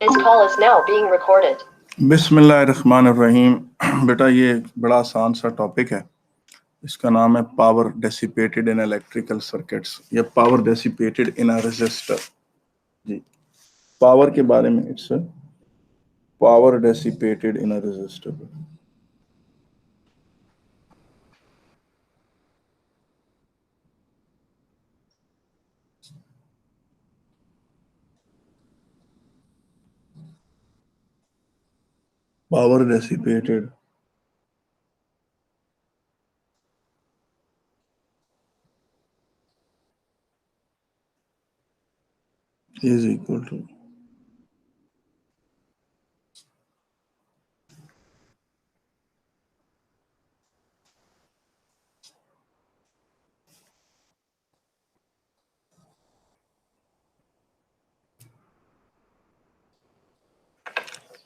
This call is now being recorded. बिस्मिल्लाहिर्रहमानिर्रहीम। बेटा ये बड़ा आसान सा टॉपिक है, इसका नाम है power dissipated in electrical circuits या power dissipated in a resistor. जी, पावर के बारे में, it's power dissipated in a resistor. Power dissipated is equal to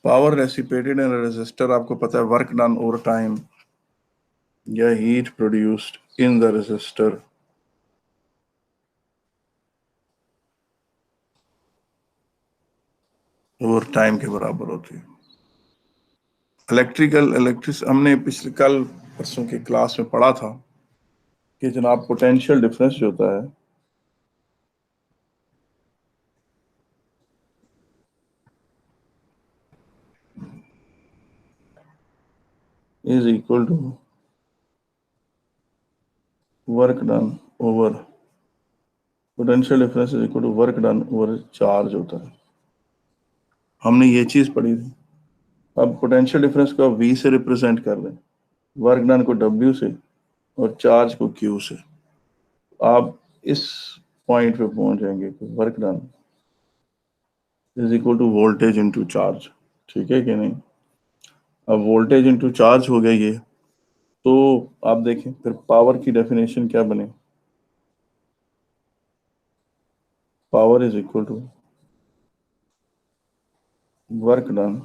power dissipated in resistor. आपको पता है वर्क डन ओवर टाइम या heat produced in the resistor over time के बराबर होती है। इलेक्ट्रिक हमने पिछले कल परसों की क्लास में पढ़ा था कि जनाब पोटेंशियल डिफरेंस जो होता है is equal to work done over, potential difference is equal to work done over charge होता है। हमने ये चीज पढ़ी थी। अब पोटेंशियल डिफरेंस को आप V से रिप्रेजेंट कर दें, वर्क डन को W से और चार्ज को Q से। आप इस पॉइंट पे पहुंच जाएंगे कि work done is equal to voltage into charge. ठीक है कि नहीं? अब वोल्टेज इनटू चार्ज हो गया ये, तो आप देखें फिर पावर की डेफिनेशन क्या बने। Power is equal to work done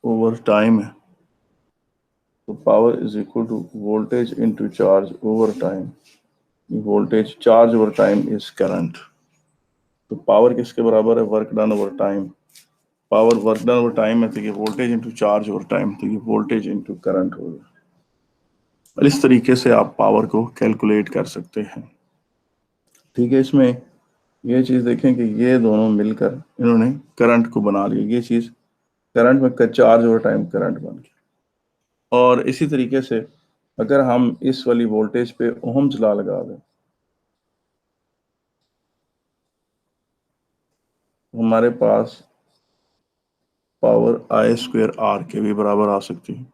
over time है, तो power is equal to voltage into charge over time. Voltage charge over time is current. तो पावर किसके बराबर है? Work done over time. Power work done over time है तो ये voltage into charge over time, तो ये वोल्टेज इनटू करंट होगा। और इस तरीके से आप पावर को कैलकुलेट कर सकते हैं। ठीक है, इसमें ये चीज देखें कि ये दोनों मिलकर इन्होंने करंट को बना लिया। ये चीज करंट में चार्ज ओवर टाइम करंट बन गया। और इसी तरीके से अगर हम इस वाली वोल्टेज पे ओहम्स लॉ लगा दें, हमारे पास पावर I² R के भी बराबर आ सकती है।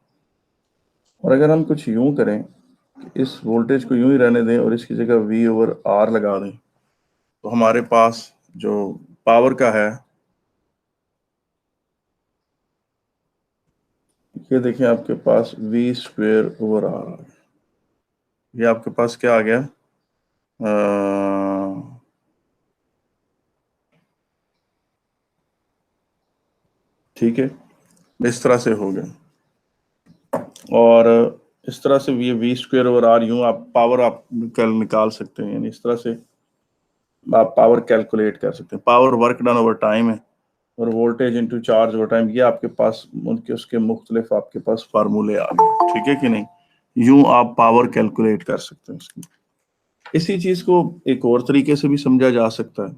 और अगर हम कुछ यूं करें कि इस वोल्टेज को यूं ही रहने दें और इसकी जगह V/R लगा दें, तो हमारे पास जो पावर का है, ये देखें आपके पास V²/R आ गया। ये आपके पास क्या आ गया? ठीक है, इस तरह से हो गया। और इस तरह से ये V²/R यूं आप पावर आप कल निकाल सकते हैं, यानी इस तरह से आप पावर कैलकुलेट कर सकते हैं। Power work done over time है और voltage into charge over time, ये आपके पास उनके उसके मुख्तलिफ आपके पास फार्मूले आ गए। ठीक है कि नहीं? यूं आप पावर कैलकुलेट कर सकते हैं उसकी। इसी चीज को एक और तरीके से भी समझा जा सकता है।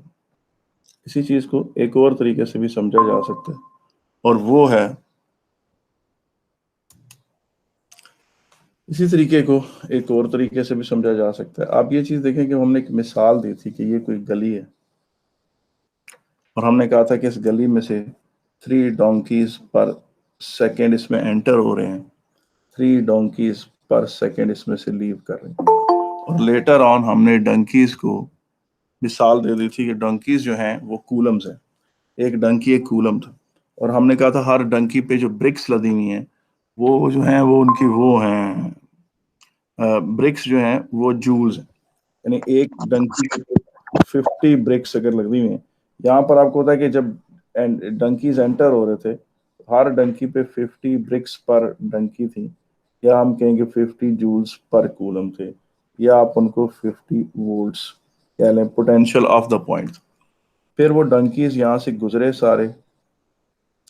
इसी चीज को एक और तरीके से भी समझा जा सकता है, और वो है, इसी तरीके को एक और तरीके से भी समझा जा सकता है। आप ये चीज देखें कि हमने एक मिसाल दी थी कि ये कोई गली है और हमने कहा था कि इस गली में से 3 डोंकीज पर सेकेंड इसमें एंटर हो रहे हैं, 3 डोंकीज पर सेकेंड इसमें से लीव कर रहे हैं। और लेटर ऑन हमने डंकीज को मिसाल दे दी थी कि डंकीज जो हैं वो कूलम्स हैं। एक डंकी एक कूलम था, और हमने कहा था हर डंकी पे जो ब्रिक्स लदी हुई हैं वो जो हैं वो उनकी वो हैं, ब्रिक्स जो हैं वो जूल्स हैं। यानी एक डंकी पे 50 ब्रिक्स अगर लगी हुई हैं, यहाँ पर आपको होता है कि जब डंकीज एंटर हो रहे थे, हर डंकी पे 50 ब्रिक्स पर डंकी थी, या हम कहेंगे 50 जूल्स पर कूलम थे, या आप उनको 50 वोल्ट्स कह लें, पोटेंशियल ऑफ द पॉइंट। फिर वो डंकीज यहाँ से गुजरे सारे,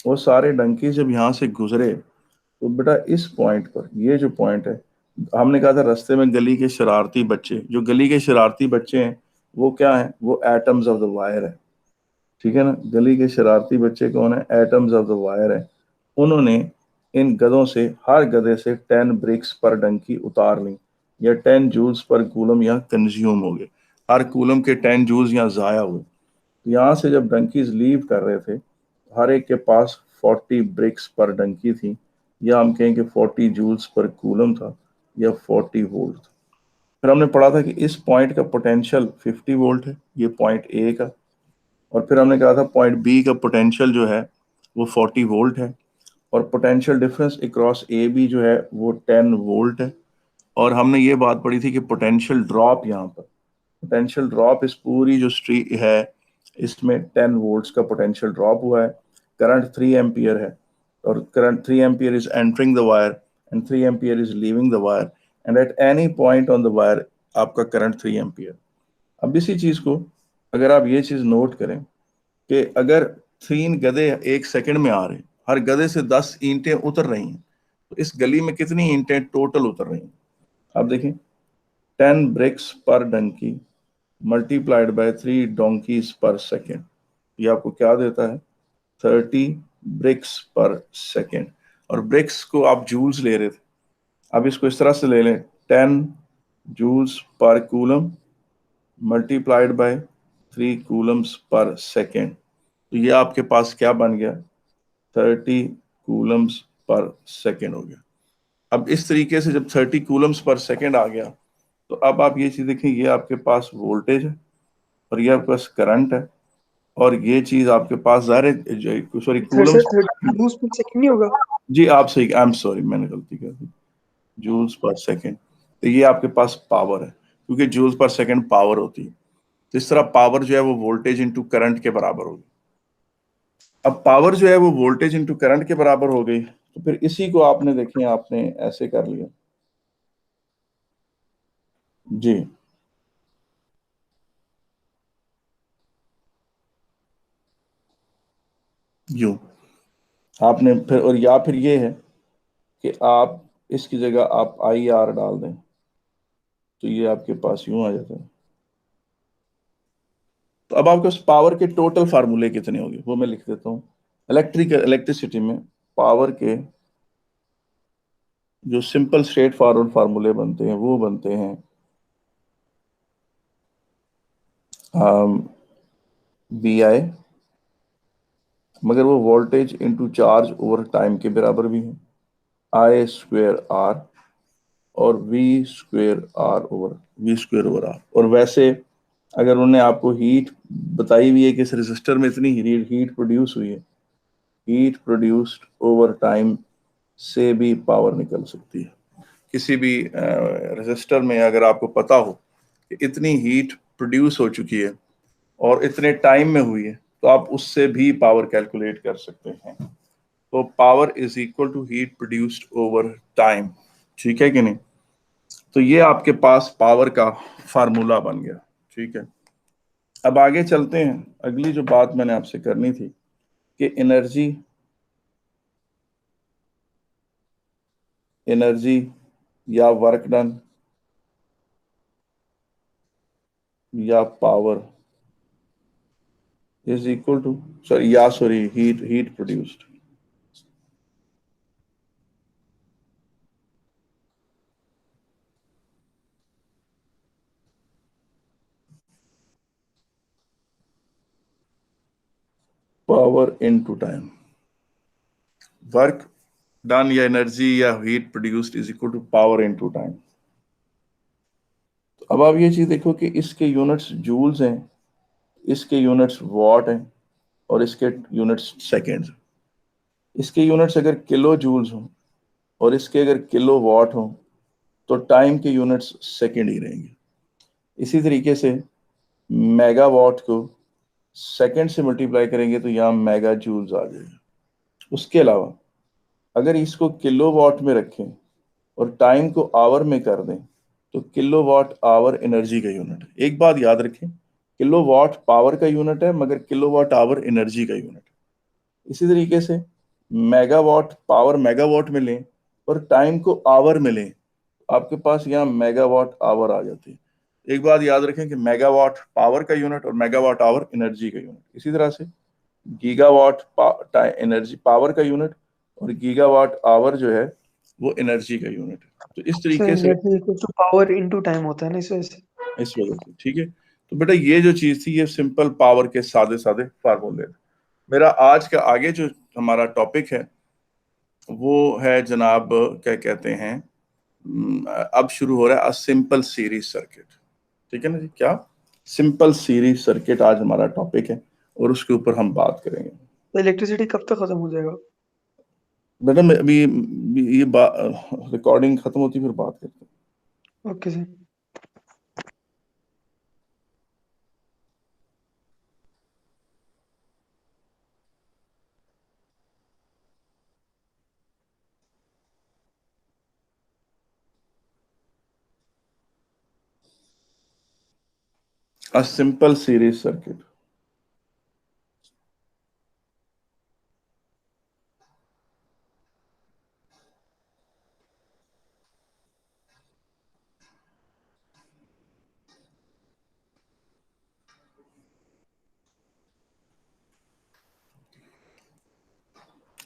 वो सारे डंकी जब यहाँ से गुजरे तो बेटा इस पॉइंट पर, ये जो पॉइंट है, हमने कहा था रास्ते में गली के शरारती बच्चे, जो गली के शरारती बच्चे हैं वो क्या है, वो एटम्स ऑफ द वायर है, ठीक है ना। गली के शरारती बच्चे कौन है, एटम्स ऑफ द वायर है। उन्होंने इन गधों से, हर गधे से 10 ब्रिक्स पर डंकी उतार ली, या 10 जूल्स पर कूलम यहाँ कंज्यूम हो गए, हर कूलम के 10 जूल्स यहाँ जाया हुए। यहाँ से जब डंकीज लीव कर रहे थे, हर एक के पास 40 ब्रिक्स पर डंकी थी, या हम कहें कि 40 जूल्स पर कूलम था, या 40 वोल्ट था। फिर हमने पढ़ा था कि इस पॉइंट का पोटेंशियल 50 वोल्ट है, ये पॉइंट ए का। और फिर हमने कहा था पॉइंट बी का पोटेंशियल जो है वो 40 वोल्ट है, और potential difference across A B जो है वो 10 वोल्ट है। और हमने ये बात पढ़ी थी कि पोटेंशियल ड्रॉप, यहाँ पर पोटेंशियल ड्रॉप इस पूरी जो स्ट्रीट है इसमें 10 वोल्ट्स का पोटेंशियल ड्रॉप हुआ है। करंट 3 एम्पियर है, और current 3 ampere is entering the wire and 3 ampere is leaving the wire, and at any point on the wire आपका करंट 3 एम्पियर। अब इसी चीज को अगर आप ये चीज नोट करें कि अगर 3 गधे एक सेकंड में आ रहे हैं, हर गधे से 10 ईंटें उतर रही हैं, तो इस गली में कितनी ईंटें टोटल उतर रही हैं। आप देखें, 10 ब्रिक्स पर डंकी मल्टीप्लाइड बाय 3 डोंकीज पर सेकेंड, ये आपको क्या देता है, 30 ब्रिक्स पर सेकेंड। और ब्रिक्स को आप जूल्स ले रहे थे, अब इसको इस तरह से ले लें, 10 joules per coulomb multiplied by 3 coulombs per second, तो ये आपके पास क्या बन गया, 30 कूलम्स पर सेकेंड हो गया। अब इस तरीके से जब 30 कूलम्स पर सेकेंड आ गया, तो अब आप ये चीज देखें, ये आपके पास वोल्टेज है और ये आपके पास करंट है, और ये चीज आपके पास sorry sir coulombs, 30 joules per second नहीं होगा? जी आप सही, आई एम सॉरी मैंने गलती कर दी, जूल्स पर सेकेंड। तो ये आपके पास पावर है, क्योंकि जूल्स पर सेकेंड पावर होती है, तो इस तरह पावर जो है वो वोल्टेज इंटू करंट के बराबर होगी। अब पावर जो है वो वोल्टेज इंटू करंट के बराबर हो गई, तो फिर इसी को आपने देखिए, आपने ऐसे कर लिया जी, यू आपने फिर, और या फिर ये है कि आप इसकी जगह आप आई आर डाल दें, तो ये आपके पास यूं आ जाता है। तो अब आपके पास पावर के टोटल फार्मूले कितने होंगे वो मैं लिख देता हूँ। इलेक्ट्रिसिटी में पावर के जो सिंपल स्ट्रेट फॉरवर्ड फार्मूले बनते हैं वो बनते हैं वी आई, मगर वो voltage into charge over time के बराबर भी है, आई स्क्वेयर आर, और वी स्क्वेयर ओवर आर। और वैसे अगर उन्होंने आपको हीट बताई हुई है कि इस रेजिस्टर में इतनी हीट प्रोड्यूस हुई है, हीट प्रोड्यूस्ड ओवर टाइम से भी पावर निकल सकती है। किसी भी रेजिस्टर में अगर आपको पता हो कि इतनी हीट प्रोड्यूस हो चुकी है और इतने टाइम में हुई है, तो आप उससे भी पावर कैलकुलेट कर सकते हैं। तो power is equal to heat produced over time, ठीक है कि नहीं। तो ये आपके पास पावर का फार्मूला बन गया, ठीक है। अब आगे चलते हैं, अगली जो बात मैंने आपसे करनी थी कि एनर्जी या वर्क डन या power is equal to, sorry heat produced. Power into time, work done या एनर्जी या heat produced is equal to power into time. तो अब आप ये चीज देखो कि इसके यूनिट्स जूल्स हैं, इसके यूनिट्स वॉट हैं, और इसके यूनिट्स सेकेंड्स। इसके यूनिट्स अगर किलो जूल्स हों और इसके अगर किलो वॉट हों, तो टाइम के यूनिट्स सेकेंड ही रहेंगे। इसी तरीके से मेगावाट को सेकेंड से मल्टीप्लाई करेंगे तो यहाँ मेगा जूल्स आ जाएगा। उसके अलावा अगर इसको किलो वॉट में रखें और टाइम को आवर में कर दें, तो किलो वॉट आवर एनर्जी का यूनिट है। एक बात याद रखें किलोवाट पावर का यूनिट है मगर किलोवाट आवर एनर्जी का यूनिट है। इसी तरीके से मेगावाट पावर मेगावाट में लें और टाइम को आवर में लें, आपके पास यहाँ मेगावाट आवर आ जाती है। एक बात याद रखें कि मेगावाट पावर का यूनिट और मेगावाट आवर एनर्जी का यूनिट। इसी तरह से गीगावाट एनर्जी पावर का यूनिट और गीगावाट आवर जो है वो एनर्जी का यूनिट है। तो इस सर तरीके से energy equal to power into time होता है ना इस वजह से। इस वजह से ठीक है। तो बेटा ये जो चीज थी ये सिंपल पावर के सादे सादे फार्मूले थे। मेरा आज का आगे जो हमारा टॉपिक है वो है जनाब क्या कहते हैं, अब शुरू हो रहा है सिंपल सीरीज सर्किट। ठीक है ना जी, क्या सिंपल सीरीज सर्किट आज हमारा टॉपिक है और उसके ऊपर हम बात करेंगे। तो इलेक्ट्रिसिटी कब तक खत्म हो जाएगा? बेटा मैं अभी ये रिकॉर्डिंग खत्म होती फिर बात करते हैं। Okay sir. A simple series circuit.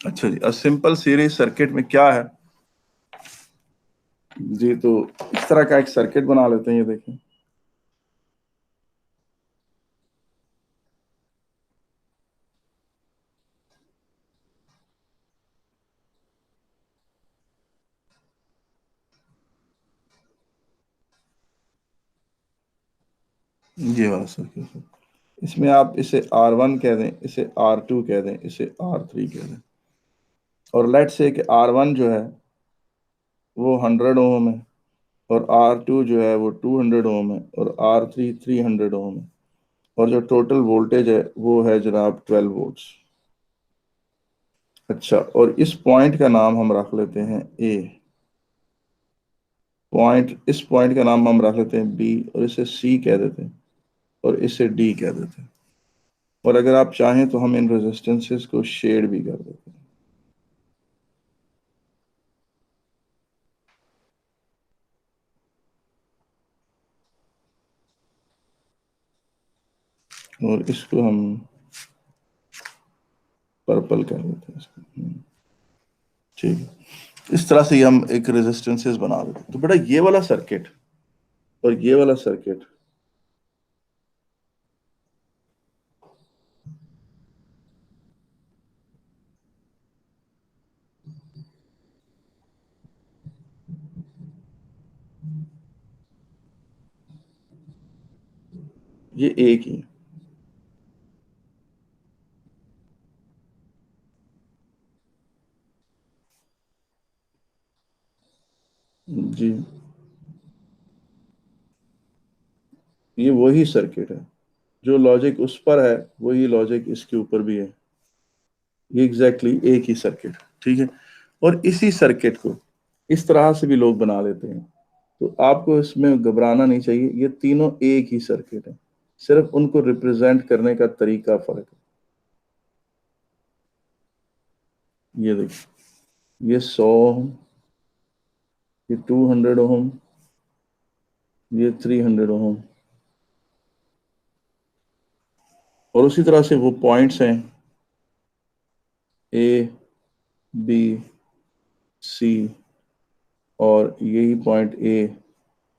अच्छा जी, सिंपल सीरीज सर्किट में क्या है जी, तो इस तरह का एक सर्किट बना लेते हैं। ये देखें, ये वाला सर्किट है। इसमें आप इसे R1 कह दें, इसे R2 कह दें, इसे R3 कह दें। और लेट से कि R1 जो है वो 100 ओम है और R2 जो है वो 200 ओम है और R3 300 ओम है और जो टोटल वोल्टेज है वो है जनाब 12 वोल्ट्स। अच्छा, और इस पॉइंट का नाम हम रख लेते हैं ए पॉइंट, इस पॉइंट का नाम हम रख लेते हैं बी और इसे सी कह देते हैं और इसे डी कह देते हैं। और अगर आप चाहें तो हम इन रेजिस्टेंसेस को शेड भी कर देते हैं और इसको हम पर्पल कर देते हैं इसको। ठीक है, इस तरह से हम एक रेजिस्टेंसेस बना देते हैं। तो बेटा ये वाला सर्किट और ये वाला सर्किट ये एक ही है। जी, ये वही सर्किट है, जो लॉजिक उस पर है वही लॉजिक इसके ऊपर भी है। ये एग्जैक्टली एक ही सर्किट, ठीक है। और इसी सर्किट को इस तरह से भी लोग बना लेते हैं, तो आपको इसमें घबराना नहीं चाहिए। ये तीनों एक ही सर्किट है, सिर्फ उनको रिप्रेजेंट करने का तरीका फर्क है। ये देखिए, ये 100 ओम, ये 200 ओम, ये 300 ओम। और उसी तरह से वो पॉइंट्स हैं ए बी सी, और यही पॉइंट ए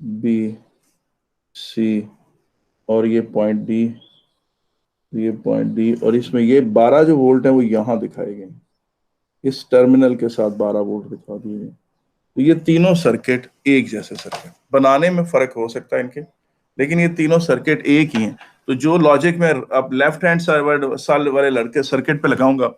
बी सी, और ये पॉइंट डी, ये पॉइंट डी, और इसमें ये 12 जो वोल्ट हैं वो यहाँ दिखाए गए हैं। इस टर्मिनल के साथ 12 वोल्ट दिखा दिए गए। तो ये तीनों सर्किट एक जैसे सर्किट, बनाने में फर्क हो सकता है इनके, लेकिन ये तीनों सर्किट एक ही हैं। तो जो लॉजिक में अब लेफ्ट हैंड साइड वाले लड़के सर्किट पे लगाऊंगा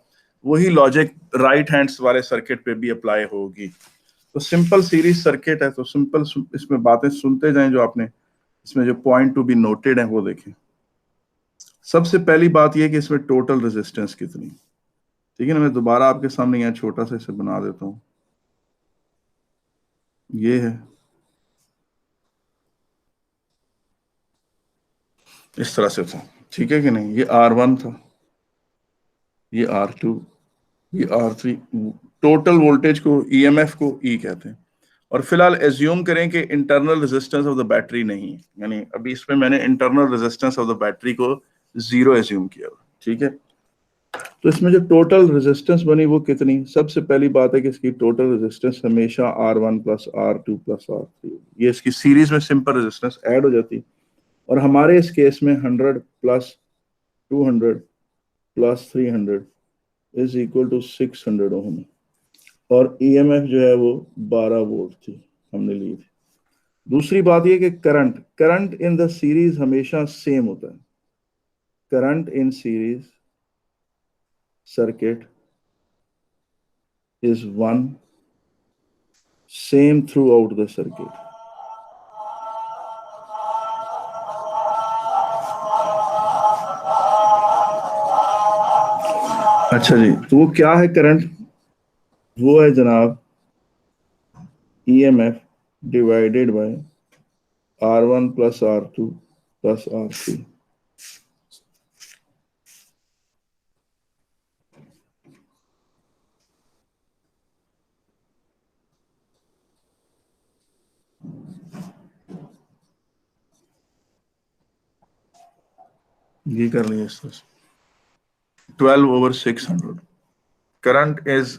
वही लॉजिक राइट हैंड वाले सर्किट पे भी अप्लाई होगी। तो सिंपल सीरीज सर्किट है, तो सिंपल इसमें बातें सुनते जाएं। जो आपने इसमें जो पॉइंट टू बी नोटेड है वो देखें। सबसे पहली बात यह कि इसमें टोटल रेजिस्टेंस कितनी, ठीक है ना। मैं दोबारा आपके सामने यहाँ छोटा सा इसे बना देता हूँ। ये है, इस तरह से था, ठीक है कि नहीं। ये R1 था, ये R2, ये R3। टोटल वोल्टेज को, EMF को E कहते हैं। और फिलहाल एज्यूम करें कि internal resistance of the battery नहीं है, यानी अभी इसमें मैंने internal resistance of the battery को 0 एज्यूम किया, ठीक है। तो इसमें जो टोटल रेजिस्टेंस बनी वो कितनी, सबसे पहली बात है कि इसकी टोटल रेजिस्टेंस हमेशा R1 plus R2 plus R3, ये इसकी सीरीज में सिंपल रेजिस्टेंस ऐड हो जाती। और हमारे इस केस में 100 plus 200 plus 300 is equal to 600 ohm. और EMF जो है वो 12 वोल्ट थी, हमने ली थी। दूसरी बात ये कि current current in the series हमेशा सेम होता है। Current in series circuit is 1, same throughout the circuit। अच्छा जी, तो वो क्या है करंट? वो है जनाब EMF divided by R1 plus R2 plus R3। ये कर लिया इस तरह से, 12/600। current is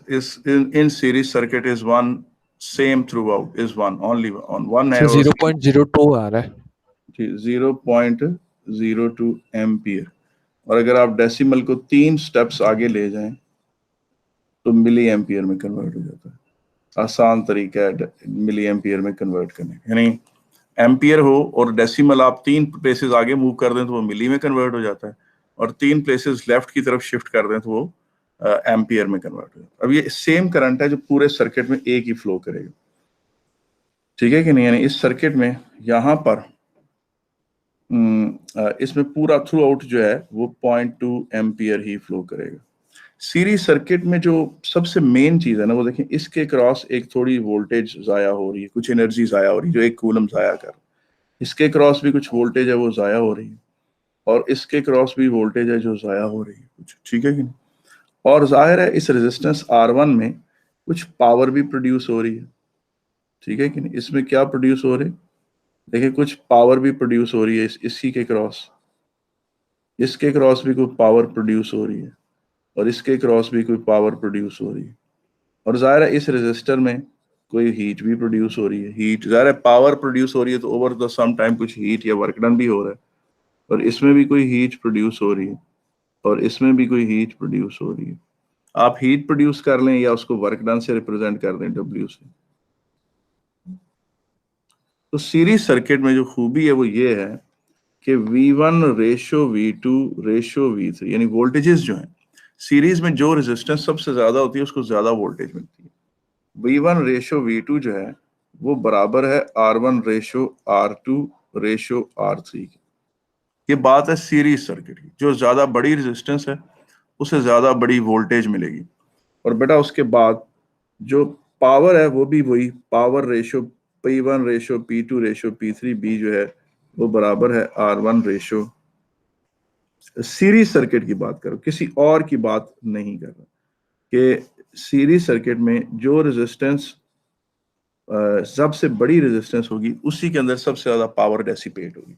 in series circuit is one, same throughout, is one, only on one है सर और 0.02 आ रहा है। 0.02 एम्पियर। और अगर आप डेसिमल को 3 स्टेप्स आगे ले जाएं तो मिली एम्पियर में कन्वर्ट हो जाता है। आसान तरीका है मिली एम्पियर में कन्वर्ट करने, यानी एम्पियर हो और डेसिमल आप 3 प्लेसेस आगे मूव कर दें तो वो मिली में कन्वर्ट हो जाता है, और 3 प्लेसेस लेफ्ट की तरफ शिफ्ट कर दें तो वो एम्पियर में कन्वर्ट हो जाता है। अब ये सेम करंट है जो पूरे सर्किट में एक ही फ्लो करेगा, ठीक है कि नहीं। यानी इस सर्किट में यहाँ पर इसमें पूरा थ्रू आउट जो है वो 0.2 एम्पियर ही फ्लो करेगा। सीरीज सर्किट में जो सबसे मेन चीज है ना, वो देखें, इसके क्रॉस एक थोड़ी वोल्टेज जाया हो रही है, कुछ एनर्जी जाया हो रही है जो 1 कूलम जाया कर। इसके क्रॉस भी कुछ वोल्टेज है वो जाया हो रही है, और इसके क्रॉस भी वोल्टेज है जो जाया हो रही है कुछ, ठीक है कि नहीं। और जाहिर है इस रेजिस्टेंस R1 में कुछ पावर भी प्रोड्यूस हो रही है, ठीक है कि नहीं। इसमें क्या प्रोड्यूस हो रही है, देखिए कुछ पावर भी प्रोड्यूस हो रही है इसी के क्रॉस, इसके क्रॉस भी कोई पावर प्रोड्यूस हो रही है, और इसके क्रॉस भी कोई पावर प्रोड्यूस हो रही है। और जाहिर है इस रेजिस्टर में कोई हीट भी प्रोड्यूस हो रही है। हीट, जाहिर है पावर प्रोड्यूस हो रही है तो ओवर द सम टाइम कुछ हीट या वर्क डन भी हो रहा है, और इसमें भी कोई हीट प्रोड्यूस हो रही है, और इसमें भी कोई हीट प्रोड्यूस हो रही है। आप हीट प्रोड्यूस कर लें या उसको वर्क डन से रिप्रेजेंट कर दें, W से। तो सीरीज सर्किट में जो खूबी है वो ये है कि V1 ratio V2 ratio V3, यानी वोल्टेजेस जो हैं सीरीज में, जो रेजिस्टेंस सबसे ज्यादा होती है उसको ज्यादा वोल्टेज मिलती है। V1 रेशो V2 जो है वो बराबर है R1 ratio R2 ratio R3 की। ये बात है सीरीज सर्किट की, जो ज्यादा बड़ी रेजिस्टेंस है उसे ज्यादा बड़ी वोल्टेज मिलेगी। और बेटा उसके बाद जो पावर है वो भी वही, power ratio P1 ratio P2 ratio P3 B जो है वो बराबर है R1 रेशो, सीरीज सर्किट की बात करो, किसी और की बात नहीं कर रहा, कि सीरीज सर्किट में जो रेजिस्टेंस सबसे बड़ी रेजिस्टेंस होगी उसी के अंदर सबसे ज्यादा पावर डेसिपेट होगी,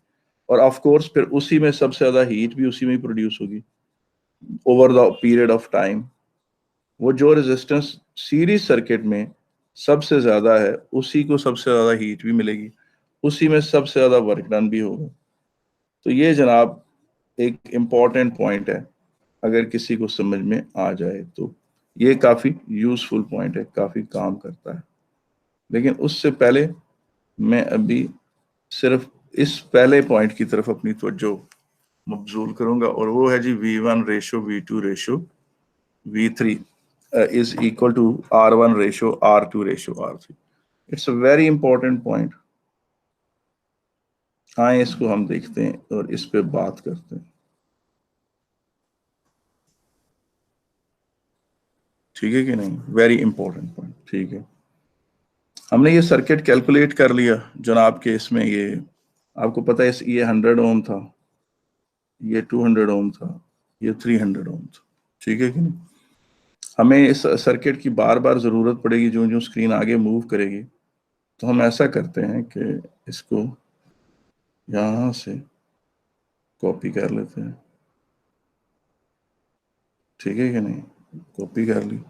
और ऑफ कोर्स फिर उसी में सबसे ज्यादा हीट भी उसी में ही प्रोड्यूस होगी over the period of time. वो जो रेजिस्टेंस सीरीज सर्किट में सबसे ज्यादा है उसी को सबसे ज्यादा हीट भी मिलेगी, उसी में सबसे ज्यादा वर्क डन भी होगा। तो ये जनाब एक इम्पॉर्टेंट पॉइंट है, अगर किसी को समझ में आ जाए तो ये काफी यूजफुल पॉइंट है, काफी काम करता है। लेकिन उससे पहले मैं अभी सिर्फ इस पहले पॉइंट की तरफ अपनी तवज्जो मबजूल करूंगा, और वो है जी V1 ratio V2 ratio V3 is equal to R1 ratio R2 ratio R3। It's a very important point. आए इसको हम देखते हैं और इस पे बात करते हैं, ठीक है कि नहीं। वेरी इंपॉर्टेंट पॉइंट, ठीक है। हमने ये सर्किट कैलकुलेट कर लिया जनाब के, इसमें ये आपको पता है ये 100 ओम था, ये 200 ओम था, ये 300 ओम था, ठीक है कि नहीं। हमें इस सर्किट की बार बार जरूरत पड़ेगी, जो जो स्क्रीन आगे मूव करेगी, तो हम ऐसा करते हैं कि इसको यहां से कॉपी कर लेते हैं, ठीक है कि नहीं, कॉपी कर ली,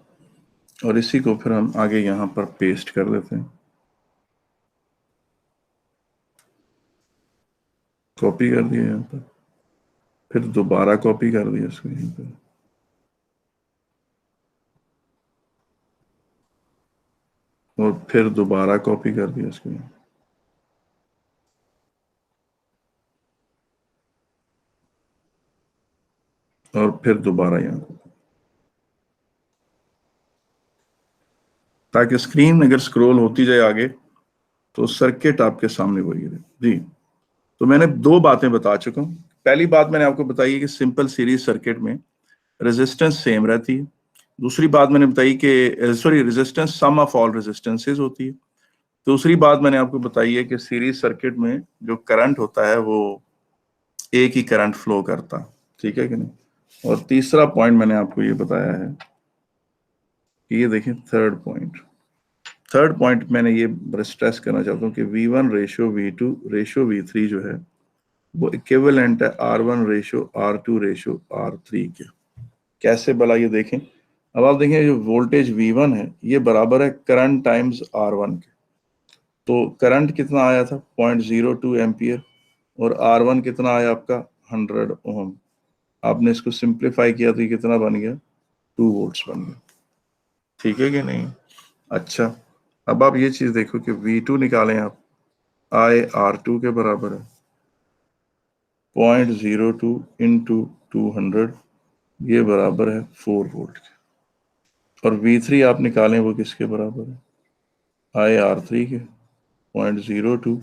और इसी को फिर हम आगे यहां पर पेस्ट कर देते हैं, कॉपी कर दिया यहाँ पर, फिर दोबारा कॉपी कर दिया इसको यहीं पर, और फिर दोबारा कॉपी कर दिया इसको, और फिर दोबारा यहाँ, ताकि स्क्रीन अगर स्क्रॉल होती जाए आगे तो सर्किट आपके सामने वही रहे जी। तो मैंने दो बातें बता चुका हूँ। पहली बात मैंने आपको बताई है कि सिंपल सीरीज सर्किट में रेजिस्टेंस सेम रहती है। दूसरी बात मैंने बताई कि sorry resistance sum of all resistances होती है। दूसरी बात मैंने आपको बताई है कि सीरीज सर्किट में जो करंट होता है वो एक ही करंट फ्लो करता, ठीक है कि नहीं। और तीसरा पॉइंट मैंने आपको ये बताया है कि ये देखिए थर्ड पॉइंट मैंने ये स्ट्रेस करना चाहता हूँ कि V1 ratio V2 ratio V3 जो है वो इक्विवेलेंट है R1 ratio R2 ratio R3 के। कैसे भला ये देखें, अब आप देखें जो वोल्टेज V1 है ये बराबर है करंट टाइम्स R1 के। तो करंट कितना आया था 0.02 एम्पियर, और R1 कितना आया आपका 100 ओम। आपने इसको सिंप्लीफाई किया तो ये कितना बन गया 2 वोल्ट्स बन गया, ठीक है कि नहीं। अच्छा, अब आप ये चीज देखो कि V2 निकालें आप, I R2 के बराबर है 0.02 इंटू 200, ये बराबर है 4 वोल्ट के। और V3 आप निकालें वो किसके बराबर है I R3 के 0.02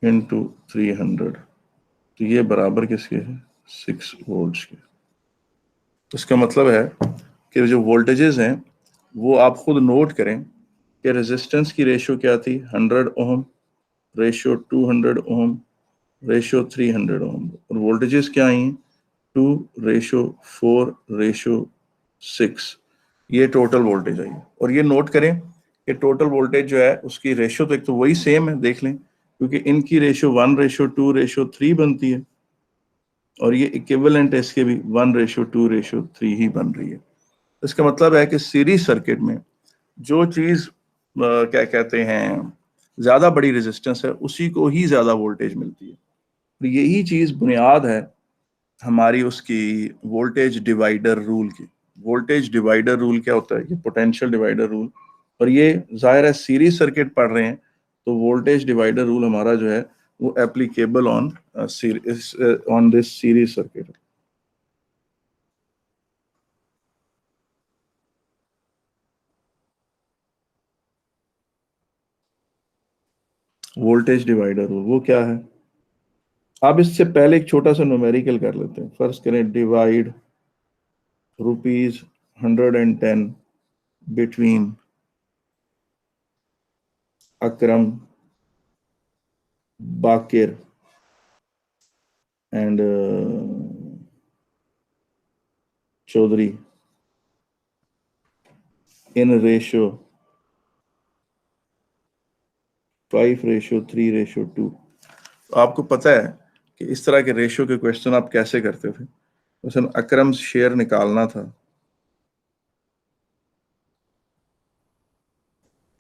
इंटू 300, तो ये बराबर किसके है 6 वोल्ट के। तो इसका मतलब है कि जो वोल्टेजेस हैं वो आप खुद नोट करें कि रेजिस्टेंस की रेशो क्या थी 100 ओम, रेशो 200 ओम, रेशो 300 ओम, और वोल्टेजेस क्या आई 2:4:6, ये टोटल वोल्टेज आई। और ये नोट करें कि टोटल वोल्टेज जो है उसकी रेशो तो एक तो वही सेम है, देख लें, क्योंकि इनकी रेशो 1:2:3 बनती है, और ये इक्विवेलेंट है इसके भी 1:2:3 ही बन रही है। इसका मतलब है कि सीरीज सर्किट में जो चीज क्या कहते हैं ज्यादा बड़ी रेजिस्टेंस है उसी को ही ज्यादा वोल्टेज मिलती है। तो यही चीज बुनियाद है हमारी उसकी वोल्टेज डिवाइडर रूल की। वोल्टेज डिवाइडर रूल क्या होता है, ये पोटेंशियल डिवाइडर रूल, और ये जाहिर है सीरीज सर्किट पढ़ रहे हैं तो वोल्टेज डिवाइडर रूल हमारा जो है वो applicable on this series circuit. Voltage divider rule वो क्या है, आप इससे पहले एक छोटा सा न्यूमेरिकल कर लेते हैं। फर्स्ट करें divide ₹110 between Akram, Baqir and Chaudhary in ratio 5:3:2। तो आपको पता है कि इस तरह के रेशो के क्वेश्चन आप कैसे करते थे। मसलन अकरम शेयर निकालना था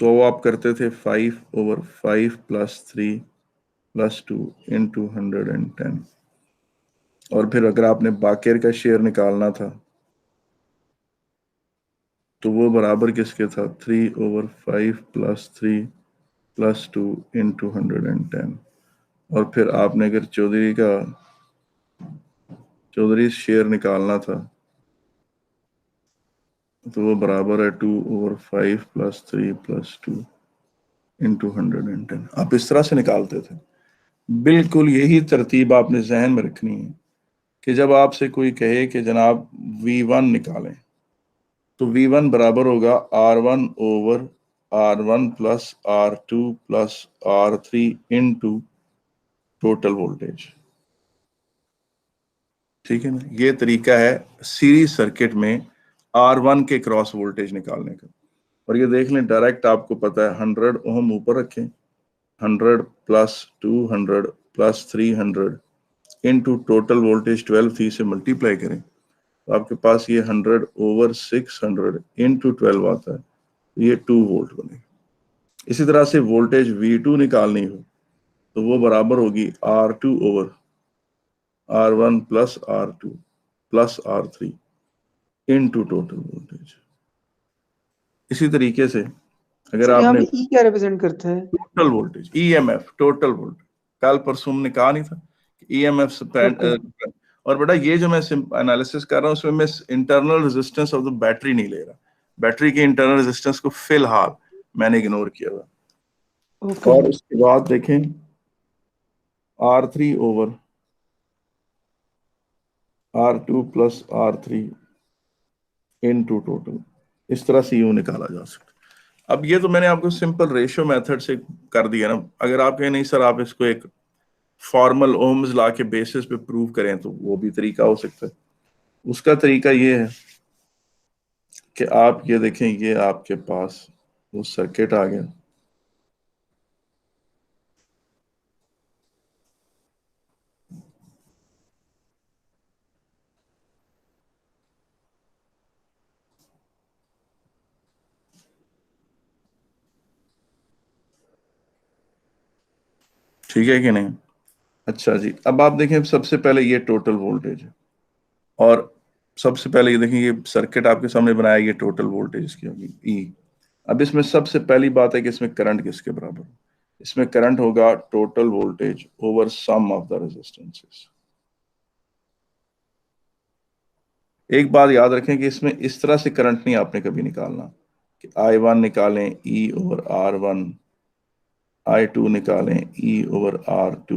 तो वो आप करते थे 5/5 + 3 + 2 इंटू 110। और फिर अगर आपने बाकिर का शेयर निकालना था तो वो बराबर किसके था 3/5 + 3 + 2 इंटू 110। और फिर आपने अगर चौधरी शेयर निकालना था तो वो बराबर है 2/5 + 3 + 2 इंटू 110। आप इस तरह से निकालते थे। बिल्कुल यही तरतीब आपने जहन में रखनी है कि जब आपसे कोई कहे कि जनाब V1 निकालें तो V1 बराबर होगा R1/R1 + R2 + R3 into total voltage. ठीक है ना, ये तरीका है सीरीज सर्किट में R1 के क्रॉस वोल्टेज निकालने का। और ये देख लें, डायरेक्ट आपको पता है 100 ओम ऊपर रखें, 100 plus 200 plus 300 into total voltage 12 थी से मल्टीप्लाई करें तो आपके पास ये 100 ओवर 600 इनटू 12 आता है, ये 2 वोल्ट बनेगा। इसी तरह से वोल्टेज V2 निकालनी हो तो वो बराबर होगी R2 over R1 plus R2 plus R3 into total voltage. इसी तरीके से अगर सर यहाँ आपने पे ई क्या रिप्रेजेंट करते हैं? Total voltage, EMF, total voltage, कल परसों हमने कहा नहीं था कि EMF ओके। और बेटा ये जो मैं एनालिसिस कर रहा हूँ उसमें मैं internal resistance of the battery नहीं ले रहा, बैटरी के इंटरनल रेजिस्टेंस को फिलहाल मैंने इग्नोर किया हुआ। ओके। और उसके बाद देखें R3 over R2 plus R3 into total, इस तरह से यूं निकाला जा सकता है। अब ये तो मैंने आपको सिंपल रेशियो मेथड से कर दिया ना। अगर आप कहें नहीं सर आप इसको एक फॉर्मल ओम्स ला के बेसिस पे प्रूव करें तो वो भी तरीका हो सकता है। उसका तरीका ये है कि आप ये देखें, ये आपके पास वो सर्किट आ गया, ठीक है कि नहीं? अच्छा जी, अब आप देखें सबसे पहले ये टोटल वोल्टेज है और सबसे पहले ये देखें ये सर्किट आपके सामने बनाया, ये टोटल वोल्टेज इसकी होगी E। अब इसमें सबसे पहली बात है कि इसमें करंट किसके बराबर है? इसमें करंट होगा total voltage over sum of the resistances. एक बात याद रखें कि इसमें इस तरह से करंट नहीं आपने कभी निकालना कि I1 निकालें E ओवर R1, I2 निकालें E ओवर R2,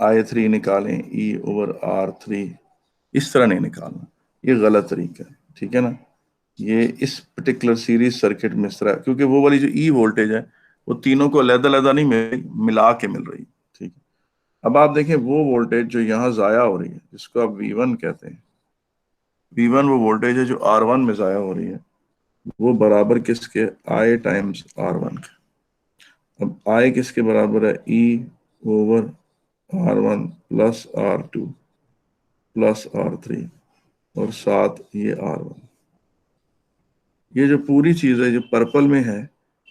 I3 निकालें E ओवर R3। इस तरह नहीं निकालना, ये गलत तरीका है, ठीक है ना। ये इस पर्टिकुलर सीरीज सर्किट में इस तरह, क्योंकि वो वाली जो E वोल्टेज है वो तीनों को अलग-अलग नहीं मिला के मिल रही, ठीक है। अब आप देखें वो वोल्टेज जो यहाँ जाया हो रही है जिसको आप V1 कहते हैं, V1 वो वोल्टेज है जो R1 में जाया हो रही है, वो बराबर किसके? I टाइम्स R1 के। अब I किसके बराबर है? E over R1 plus R2 plus R3 और साथ ये R1। ये जो पूरी चीज है जो पर्पल में है,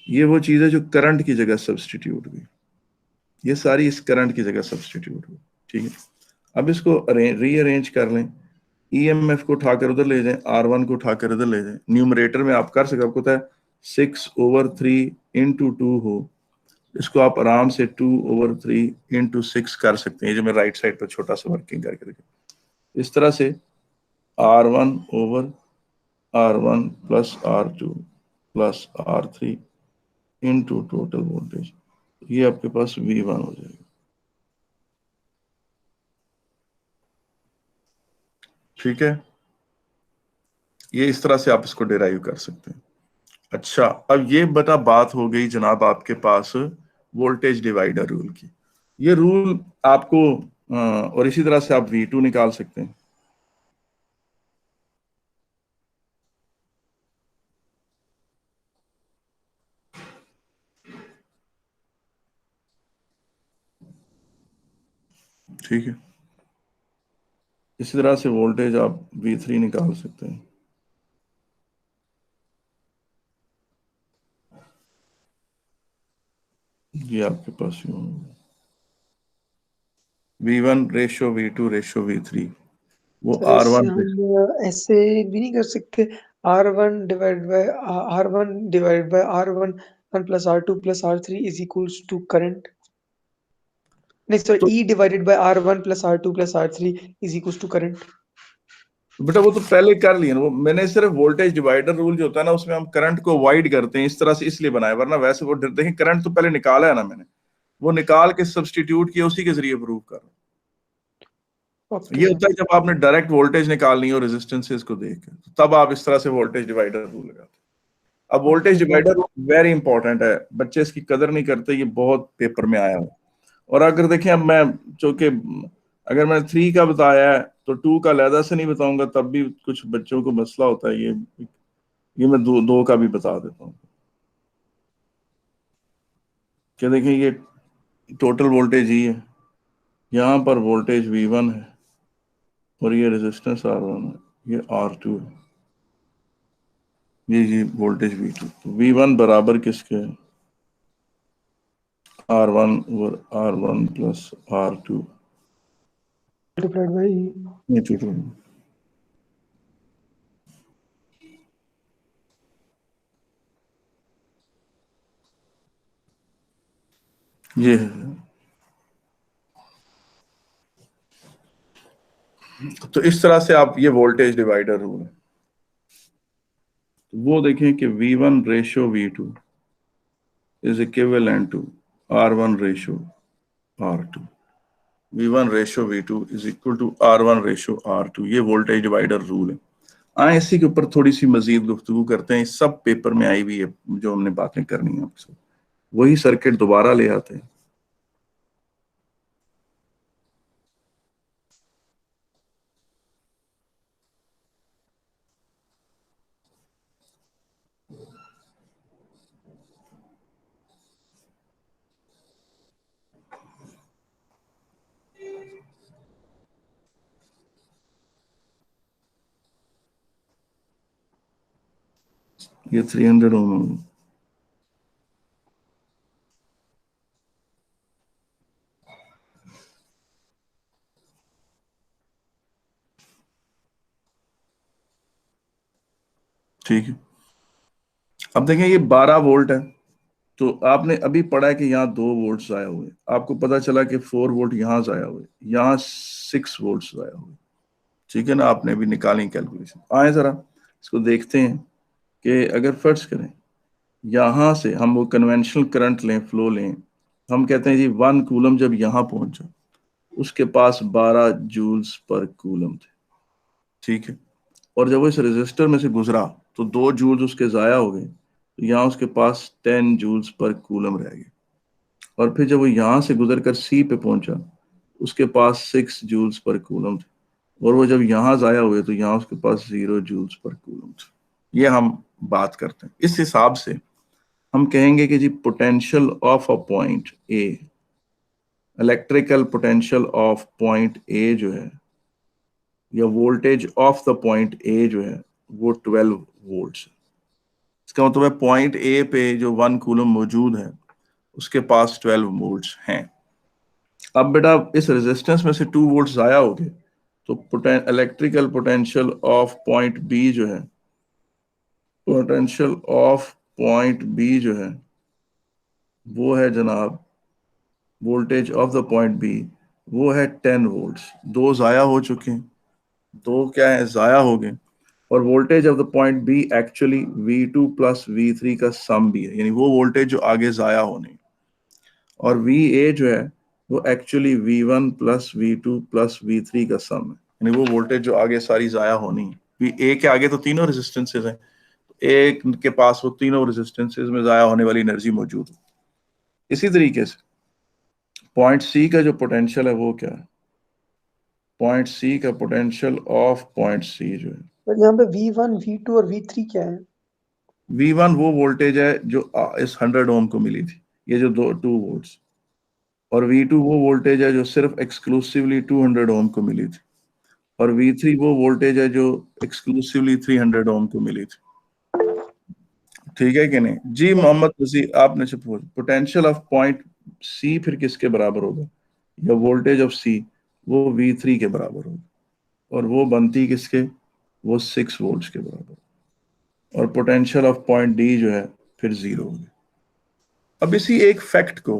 ये वो चीज है जो करंट की जगह सब्सटीट्यूट हुई, ये सारी इस करंट की जगह सब्सटीट्यूट हुई, ठीक है। अब इसको रीअरेंज कर लें, EMF को उठाकर उधर ले जाएं, R1 को उठाकर इधर ले जाएं। न्यूमरेटर में आप कर सकते, आपको पता है 6 ओवर 3 इंटू 2 हो, इसको आप आराम से 2 ओवर 3 इंटू 6 कर सकते हैं। जो मैं राइट साइड पर छोटा सा वर्किंग करके देखें, इस तरह से R1 over R1 plus R2 plus R3 into total voltage, ये आपके पास V1 हो जाएगा, ठीक है। ये इस तरह से आप इसको डिराइव कर सकते हैं। अच्छा, अब ये बता बात हो गई जनाब आपके पास वोल्टेज डिवाइडर रूल की। ये रूल आपको और इसी तरह से आप V2 निकाल सकते हैं। ठीक है, इसी तरह से वोल्टेज आप V3 निकाल सकते हैं। ये आपके पास V1 ratio V2 ratio V3, वो सर इससे R1 हम ऐसे भी नहीं कर सकते, R1 divide by R1 1 plus R2 plus R3 is equals to current. नहीं सर, तो E divided by R1 plus R2 plus R3 is equals to current. बेटा वो तो पहले कर लिया ना, वो मैंने सिर्फ वोल्टेज डिवाइडर रूल जो होता है ना उसमें हम करंट को अवॉइड करते हैं इस तरह से, इसलिए बनाया, वरना वैसे वो देखें करंट तो पहले निकाला है ना मैंने, वो निकाल के सब्सटीट्यूट किया, उसी के जरिए प्रूव कर रहा हूं। ओके ये सर। होता है जब आपने डायरेक्ट वोल्टेज निकालनी हो रेजिस्टेंसेस को देख के, तब आप इस तरह से वोल्टेज डिवाइडर रूल लगाते हैं। अब voltage okay divider rule very important है, बच्चे इसकी कदर नहीं करते, ये बहुत पेपर में आया हुआ। और अगर देखें अब मैं चूंकि अगर मैं 3 का बताया है तो 2 का अलहदा से नहीं बताऊंगा, तब भी कुछ बच्चों को मसला होता है। ये मैं दो का भी बता देता हूँ। क्या देखें, ये टोटल वोल्टेज ही है, यहाँ पर वोल्टेज V1 है और ये रेजिस्टेंस R1 है, ये R2 है, ये वोल्टेज V2। तो V1 बराबर किसके है? R1 और R1 plus R2 multiplied by E. ये टोटल ये है। तो इस तरह से आप, ये वोल्टेज डिवाइडर रूल है। तो वो देखें कि V1 ratio V2 is equivalent to R1 ratio R2। V1 ratio V2 is equal to R1 ratio R2। ये वोल्टेज डिवाइडर रूल है। आए इसी के ऊपर थोड़ी सी मजीद गुफ्तगू करते हैं। इस सब पेपर में आई हुई है जो हमने बातें करनी है आपसे, वही सर्किट दोबारा ले आते हैं। ये 300 ओम, ठीक है। अब देखें ये 12 वोल्ट है, तो आपने अभी पढ़ा है कि यहाँ 2 वोल्ट जाया हुए, आपको पता चला कि 4 वोल्ट यहाँ जाया हुए, यहाँ 6 वोल्ट जाया हुए। ठीक है ना, आपने अभी निकाली कैलकुलेशन। आए जरा इसको देखते हैं कि अगर फर्ज करें यहां से हम वो कन्वेंशनल करंट लें, फ्लो लें, हम कहते हैं जी 1 कूलम जब यहां पहुंचा उसके पास 12 जूल्स पर कूलम थे। ठीक है, और जब वो इस रेजिस्टर में से गुजरा तो 2 जूल्स उसके जाया हो गए, तो यहाँ उसके पास 10 जूल्स पर कूलम रह गए। और फिर जब वो यहाँ से गुजर कर सी पे पहुंचा उसके पास 6 जूल्स पर कूलम थे, और वो जब यहाँ जाया हुए तो यहाँ उसके पास 0 जूल्स पर कूलम थे। ये हम बात करते हैं। इस हिसाब से हम कहेंगे कि जी potential of uh point A, electrical potential of point A जो है, या voltage of the point A जो है, वो 12 वोल्ट्स है। इसका मतलब है पॉइंट ए पे जो 1 कूलम मौजूद है उसके पास 12 वोल्ट्स हैं। अब बेटा इस रेजिस्टेंस में से 2 वोल्ट जाया हो गए, तो electrical potential of point B जो है, पोटेंशियल ऑफ पॉइंट बी जो है वो है जनाब, voltage of the point B वो है 10 वोल्ट्स। 2 जाया हो चुके हैं, 2 क्या है, जाया हो गए। और voltage of the point B actually V2 plus V3 का सम भी है, यानी वो वोल्टेज जो आगे जाया होने। और VA जो है वो actually V1 plus V2 plus V3 का सम है, यानी वो वोल्टेज जो आगे सारी जाया होनी है। VA के आगे तो तीनों रेजिस्टेंसेज हैं, एक के पास वो तीनों रेजिस्टेंसेज में जाया होने वाली एनर्जी मौजूद है। इसी तरीके से पॉइंट सी का जो पोटेंशियल है वो क्या है, पॉइंट सी का पोटेंशियल ऑफ पॉइंट सी जो है, पर यहाँ पे V1, V2 और V3 क्या है? V1 वो वोल्टेज है जो इस 100 ओम को मिली थी, ये जो 2 वोल्ट्स। और V2 वो वोल्टेज है जो सिर्फ एक्सक्लूसिवली 200 ओम को मिली थी। और V3 वो वोल्टेज है जो एक्सक्लूसिवली 300 ओम को मिली थी। ठीक है कि नहीं जी मोहम्मद वसी, आपने से पूछ, पोटेंशियल ऑफ पॉइंट सी फिर किसके बराबर होगा, या वोल्टेज ऑफ सी वो V3 के बराबर होगा, और वो बनती किसके, वो 6 वोल्ट्स के बराबर। और पोटेंशियल ऑफ पॉइंट डी जो है फिर 0 होगी। अब इसी एक फैक्ट को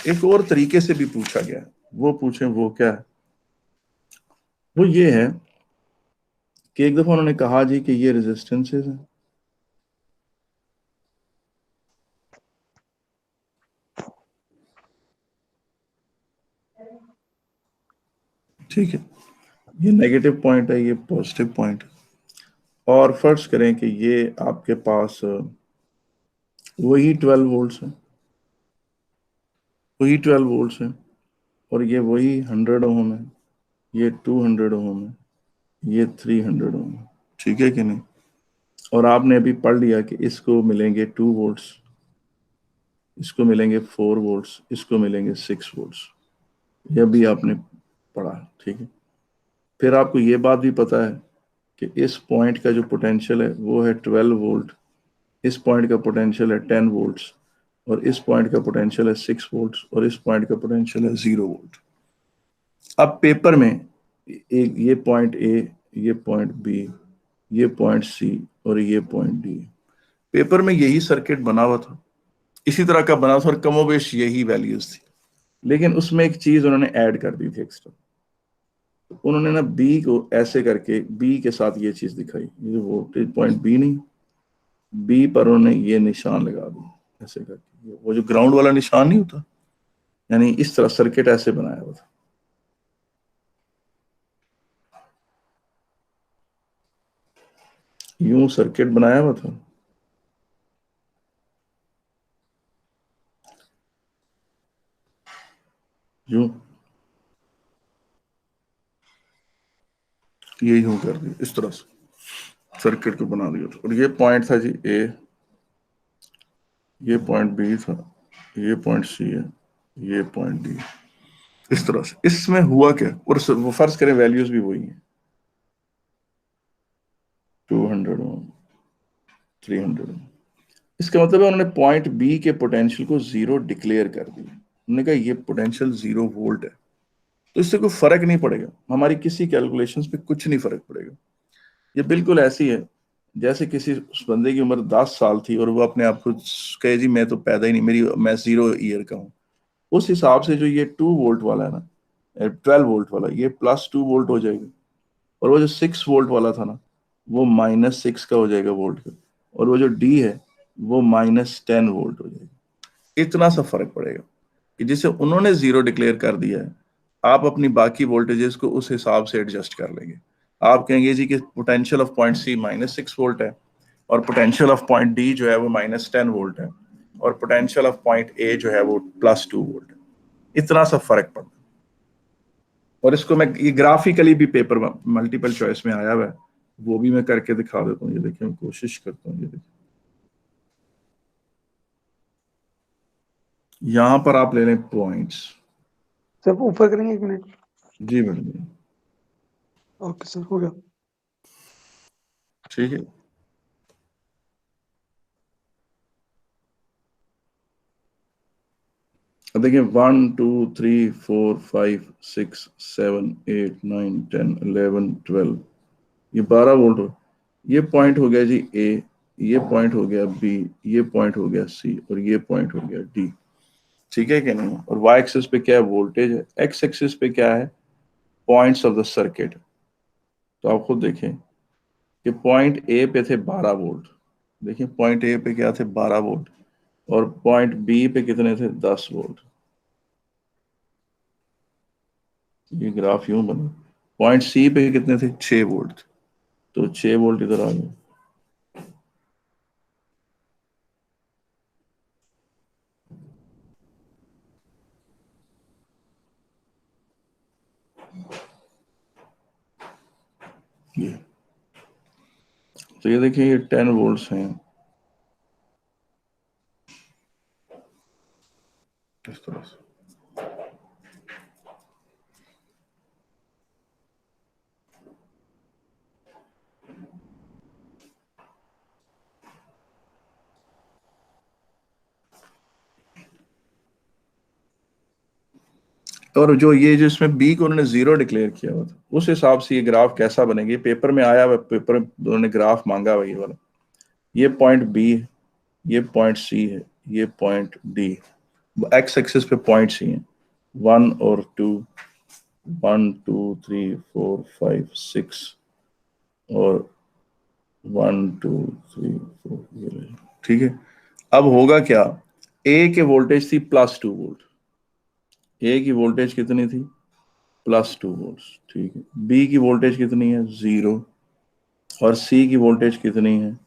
एक और तरीके से भी पूछा गया है, वो पूछें वो क्या है, वो ये है कि एक दफा उन्होंने कहा जी कि ये रेजिस्टेंसेस हैं, ठीक है, ये नेगेटिव पॉइंट है, ये पॉजिटिव पॉइंट है। और फर्ज करें कि ये आपके पास वही 12 वोल्ट्स है, वही 12 वोल्ट्स है, और ये वही 100 ओम है, ये 200 ओम है, ये 300 ओम है, ठीक है कि नहीं। और आपने अभी पढ़ लिया कि इसको मिलेंगे 2 वोल्ट्स, इसको मिलेंगे 4 वोल्ट्स, इसको मिलेंगे 6 वोल्ट्स, यह भी आपने पढ़ा, ठीक है। फिर आपको ये बात भी पता है कि इस पॉइंट का जो पोटेंशियल है वो है 12 वोल्ट, इस पॉइंट का पोटेंशियल है 10 वोल्ट्स, और इस पॉइंट का पोटेंशियल है 6 वोल्ट्स, और इस पॉइंट का पोटेंशियल है 0 वोल्ट। अब पेपर में एक ये पॉइंट ए, ये पॉइंट बी, ये पॉइंट सी और ये पॉइंट डी, पेपर में यही सर्किट बना हुआ था, इसी तरह का बना था और कमोबेश यही वैल्यूज थी, लेकिन उसमें एक चीज उन्होंने ऐड कर दी थी एक्स्ट्रा। उन्होंने ना बी को ऐसे करके बी के साथ ये चीज दिखाई, ये वोल्टेज पॉइंट बी नहीं, बी पर उन्होंने ये निशान लगा दिया ऐसे करके, वो जो ग्राउंड वाला निशान नहीं होता, यानी इस तरह सर्किट ऐसे बनाया हुआ था। यूं सर्किट बनाया हुआ था, यूं, ये यूं कर दिया, इस तरह से सर्किट को बना दिया था। और ये पॉइंट था जी ए, ये पॉइंट बी था, ये पॉइंट सी है, ये पॉइंट डी, इस तरह से। इसमें हुआ क्या, और वो फर्ज करें वैल्यूज भी वही हैं, 200 ओम, 300 ओम। इसका मतलब है उन्होंने पॉइंट बी के पोटेंशियल को 0 डिक्लेयर कर दिया, उन्होंने कहा ये पोटेंशियल 0 वोल्ट है, तो इससे कोई फर्क नहीं पड़ेगा, हमारी किसी कैलकुलेशंस पे कुछ नहीं फर्क पड़ेगा। ये बिल्कुल ऐसी है जैसे किसी उस बंदे की उम्र 10 साल थी और वो अपने आप को कहे जी मैं तो पैदा ही नहीं, मैं 0 ईयर का हूँ, उस हिसाब से जो ये 2 वोल्ट वाला है ना, 12 वोल्ट वाला, ये +2 वोल्ट हो जाएगा, और वो जो 6 वोल्ट वाला था ना, वो -6 का हो जाएगा वोल्ट का, और वो जो डी है वो -10 वोल्ट हो जाएगा। इतना सा फर्क पड़ेगा कि जिसे उन्होंने 0 डिक्लेयर कर दिया है, आप अपनी बाकी वोल्टेजेस को उस हिसाब से एडजस्ट कर लेंगे। आप कहेंगे जी कि potential of point C -6 volt है, और पोटेंशियल ऑफ पॉइंट डी जो है वो -10 वोल्ट है, और पोटेंशियल ऑफ पॉइंट ए जो है वो +2 वोल्ट है। इतना सा फर्क पड़ता है। और इसको मैं ये ग्राफिकली भी पेपर में मल्टीपल चॉइस में आया हुआ है, वो भी मैं करके दिखा देता हूँ। ये देखिए, मैं कोशिश करता हूँ, ये देखिए यहाँ पर आप ले लें पॉइंट्स। सर ऊपर करेंगे 1 मिनट। जी मैडम, ओके सर, हो गया। ठीक है। अब देखिए 1 2 3 4 5 6 7 8 9 10 11 12, ये 12 वोल्ट हो, ये पॉइंट हो गया जी ए, ये पॉइंट हो गया बी, ये पॉइंट हो गया सी, और ये पॉइंट हो गया डी, ठीक है कि नहीं। और वाई एक्सिस पे क्या है, वोल्टेज है, एक्स एक्सिस पे क्या है, पॉइंट्स ऑफ द सर्किट। तो आप खुद देखें कि पॉइंट ए पे थे 12 वोल्ट, देखिए पॉइंट ए पे क्या थे 12 वोल्ट, और पॉइंट बी पे कितने थे 10 वोल्ट। ये ग्राफ यूं बना, पॉइंट सी पे कितने थे 6 वोल्ट, तो 6 वोल्ट इधर आ गए। ये तो ये देखिए ये 10 वोल्ट्स हैं इस तरह से। और जो ये जो इसमें बी को उन्होंने 0 डिक्लेयर किया हुआ था, उस हिसाब से ये ग्राफ कैसा बनेगा, पेपर में आया हुआ, पेपर में उन्होंने ग्राफ मांगा हुआ ये वाला, ये पॉइंट बी है, ये पॉइंट सी है, ये पॉइंट डी, एक्स एक्सिस पे पॉइंट सी है, 1 और 2, 1 2 3 4 5 6, और 1 2 3 4, ये, ठीक है। अब होगा क्या, ए के वोल्टेज थी +2 वोल्ट, ए की वोल्टेज कितनी थी +2 वोल्ट, ठीक है। बी की वोल्टेज कितनी है 0, और सी की वोल्टेज कितनी है,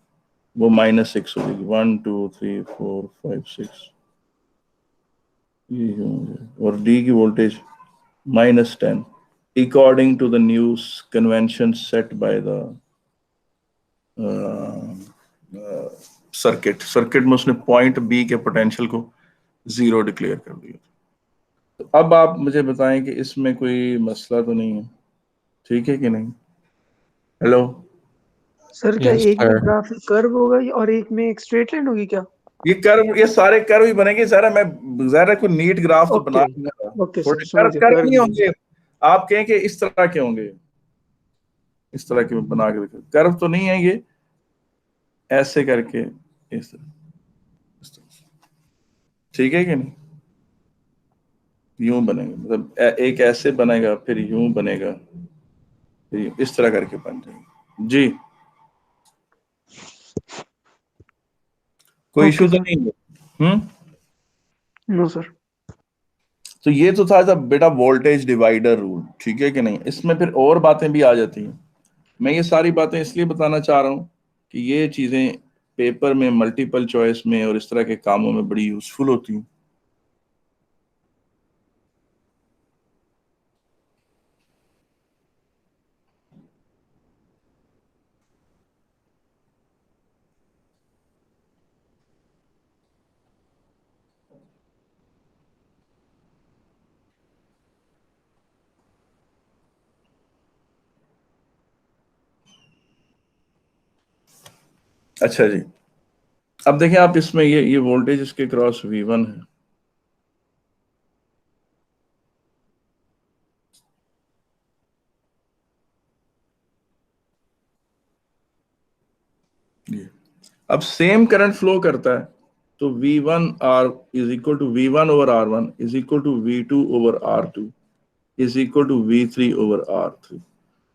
वो -6 हो जाएगी, 1 2 3 4 5 6, ये और डी की voltage -10, according to the new convention set by the circuit में उसने पॉइंट बी के पोटेंशियल को 0 डिक्लेयर कर दिया। तो अब आप मुझे बताएं कि इसमें कोई मसला तो नहीं है, ठीक है कि नहीं? हेलो सर क्या Yes, एक में sir. ग्राफ कर्व होगा और एक में एक स्ट्रेट लाइन होगी क्या? ये सारे कर्व ही बनेंगे जरा, मैं जरा कोई नीट ग्राफ तो बना दूंगा। ओके सर, थोड़े समझ कर्व गया, कर्व नहीं होंगे, आप कहें कि इस तरह के होंगे, इस तरह के बना के देखो, कर्व तो नहीं है ये, ऐसे करके इस तरह से। ठीक है कि नहीं? यूं बनेगा, मतलब एक ऐसे बनेगा, फिर यूं बनेगा, फिर इस तरह करके बन जाएगा। जी कोई इशू तो नहीं है? No sir. तो ये तो था बेटा वोल्टेज डिवाइडर रूल, ठीक है कि नहीं? इसमें फिर और बातें भी आ जाती हैं। मैं ये सारी बातें इसलिए बताना चाह रहा हूँ कि ये चीजें पेपर में, मल्टीपल चॉइस में और इस तरह के कामों में बड़ी यूजफुल होती हैं। अच्छा जी, अब देखें आप इसमें ये वोल्टेज इसके क्रॉस V1 है, ये अब सेम करंट फ्लो करता है, तो V1 R is equal to V1 over R1 is equal to V2 over R2 is equal to V3 over R3।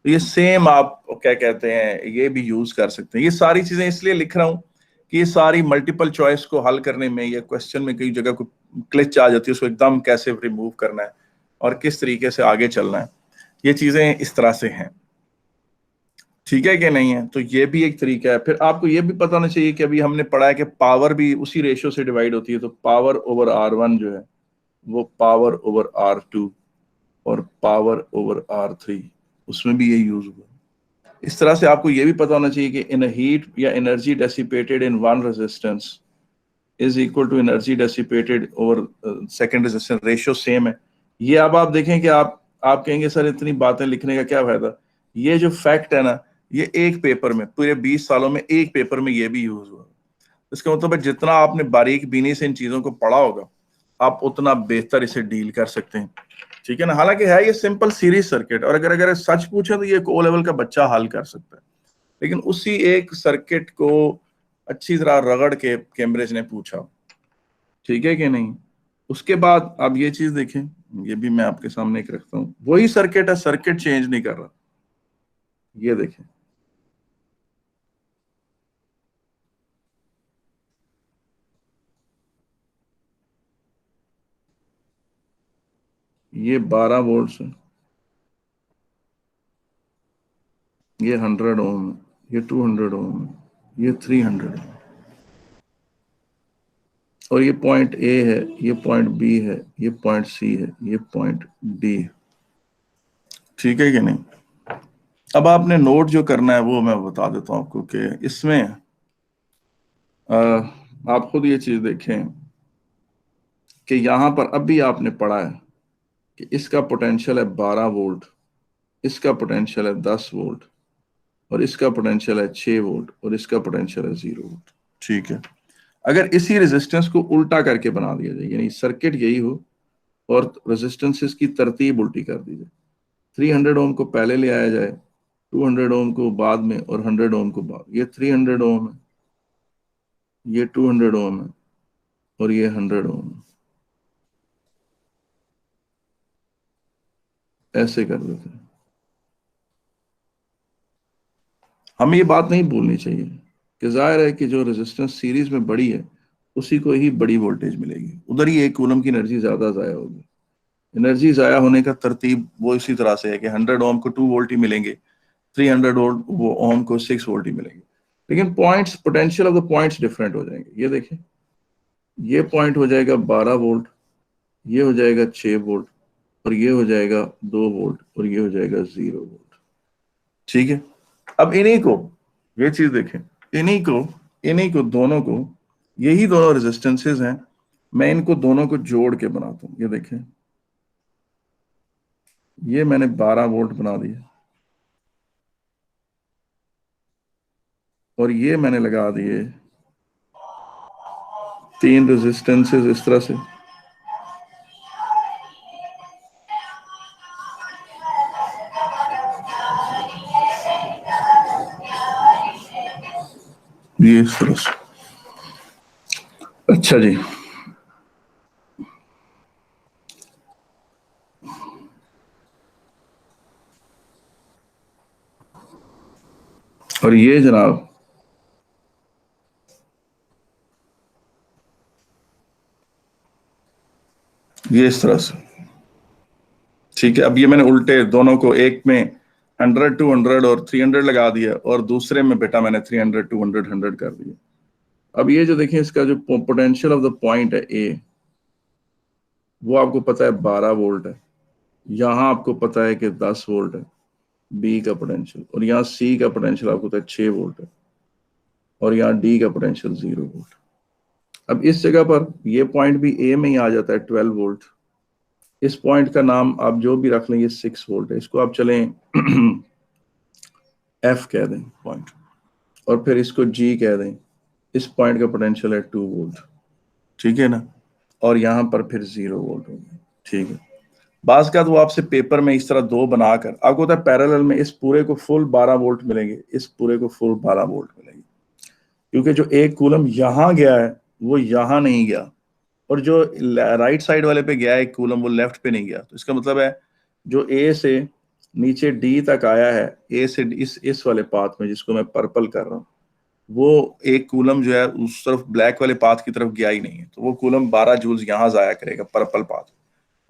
ये सेम आप क्या कहते हैं, ये भी यूज कर सकते हैं। ये सारी चीजें इसलिए लिख रहा हूं कि ये सारी मल्टीपल चॉइस को हल करने में या क्वेश्चन में कई जगह को क्लिच आ जाती है, उसको एकदम कैसे रिमूव करना है और किस तरीके से आगे चलना है, ये चीजें इस तरह से हैं, ठीक है कि नहीं है? तो ये भी एक तरीका है। फिर आपको ये भी पता होना चाहिए कि अभी हमने पढ़ा है कि पावर भी उसी रेशियो से डिवाइड होती है, तो पावर ओवर R1 जो है वो पावर ओवर R2 और पावर ओवर R3, उसमें भी ये यूज हुआ। इस तरह से आपको ये भी पता होना चाहिए कि इन हीट या energy dissipated in one resistance is equal to energy dissipated over second resistance, ratio same है। ये अब आप देखें कि आप कहेंगे सर इतनी बातें लिखने का क्या फायदा? ये जो फैक्ट है ना, ये एक पेपर में, पूरे 20 सालों में एक पेपर में ये भी यूज हुआ। इसका मतलब है जितना आपने बारीक बीनी से इन चीजों को पढ़ा होगा, आप उतना बेहतर इसे डील कर सकते हैं, ठीक है ना? हालांकि है ये सिंपल सीरीज सर्किट, और अगर सच पूछे तो ये ओ लेवल का बच्चा हल कर सकता है, लेकिन उसी एक सर्किट को अच्छी तरह रगड़ के कैम्ब्रिज ने पूछा, ठीक है कि नहीं? उसके बाद आप ये चीज देखें, ये भी मैं आपके सामने एक रखता हूं, वही सर्किट है, सर्किट चेंज नहीं कर रहा। ये देखें, ये 12 वोल्ट है, ये 100 ओम है, ये 200 ओम है, ये 300 है, और ये पॉइंट ए है, ये पॉइंट बी है, ये पॉइंट सी है, ये पॉइंट डी है, ठीक है कि नहीं? अब आपने नोट जो करना है वो मैं बता देता हूं आपको कि इसमें आप खुद ये चीज देखें कि यहां पर अभी आपने पढ़ा है कि इसका पोटेंशियल है 12 वोल्ट, इसका पोटेंशियल है 10 वोल्ट, और इसका पोटेंशियल है 6 वोल्ट, और इसका पोटेंशियल है 0 वोल्ट, ठीक है? अगर इसी रेजिस्टेंस को उल्टा करके बना दिया जाए, यानी सर्किट यही हो और रेजिस्टेंसेस की तरतीब उल्टी कर दी जाए, 300 ओम को पहले ले आया जाए, 200 ओम को बाद में, और 100 ओम को बाद। ये 300 ओम है, ये 200 ओम है, और ये 100 ओम है, ऐसे कर देते हैं। हमें ये बात नहीं भूलनी चाहिए कि जाहिर है कि जो रेजिस्टेंस सीरीज में बड़ी है उसी को ही बड़ी वोल्टेज मिलेगी, उधर ही 1 कूलम की एनर्जी ज्यादा जाया होगी। एनर्जी जाया होने का तरतीब वो इसी तरह से है कि 100 ओम को 2 वोल्ट ही मिलेंगे, 300 वोल्ट वो ओम को 6 वोल्ट ही मिलेंगे, लेकिन points, potential of the points different हो जाएंगे। ये देखें, ये पॉइंट हो जाएगा 12 वोल्ट, ये हो जाएगा 6 वोल्ट, और ये हो जाएगा 2 वोल्ट और ये हो जाएगा 0 वोल्ट। ठीक है, अब इन्हीं को, ये चीज देखें, इन्हीं को दोनों को, यही दोनों रेजिस्टेंसेस हैं, मैं इनको दोनों को जोड़ के बनाता हूं। ये देखें, ये मैंने 12 वोल्ट बना दिया और ये मैंने लगा दिए 3 रेजिस्टेंसेस इस तरह से। ये इस तरह से। अच्छा जी, और ये जनाब ये इस तरह से। ठीक है, अब ये मैंने उल्टे दोनों को, एक में 100 200 और 300 लगा दिया और दूसरे में बेटा मैंने 300 200 100 कर दिया। अब ये जो देखें, इसका जो पोटेंशियल ऑफ द पॉइंट है ए, वो आपको पता है 12 वोल्ट है, यहां आपको पता है कि 10 वोल्ट है बी का पोटेंशियल, और यहाँ सी का पोटेंशियल आपको पता है 6 वोल्ट है, और यहाँ डी का पोटेंशियल 0 वोल्ट। अब इस जगह पर ये पॉइंट भी ए में ही आ जाता है 12 वोल्ट। इस पॉइंट का नाम आप जो भी रख लें, ये 6 वोल्ट है, इसको आप चलें एफ कह दें पॉइंट, और फिर इसको जी कह दें। इस पॉइंट का पोटेंशियल है 2 वोल्ट, ठीक है ना, और यहां पर फिर 0 वोल्ट होगा। ठीक है, बास का तो आपसे पेपर में इस तरह दो बनाकर आपको होता है पैरेलल में इस पूरे को फुल 12 वोल्ट मिलेंगे, इस पूरे को फुल 12 वोल्ट मिलेंगे, क्योंकि जो एक कूलम यहां गया है वो यहां नहीं गया, और जो राइट साइड वाले पे गया है एक कूलम, वो लेफ्ट पे नहीं गया। तो इसका मतलब है जो ए से नीचे डी तक आया है, ए से इस वाले पाथ में जिसको मैं पर्पल कर रहा हूँ, वो एक कूलम जो है उस तरफ ब्लैक वाले पाथ की तरफ गया ही नहीं है, तो वो कूलम 12 जूल्स यहां जाया करेगा पर्पल पाथ।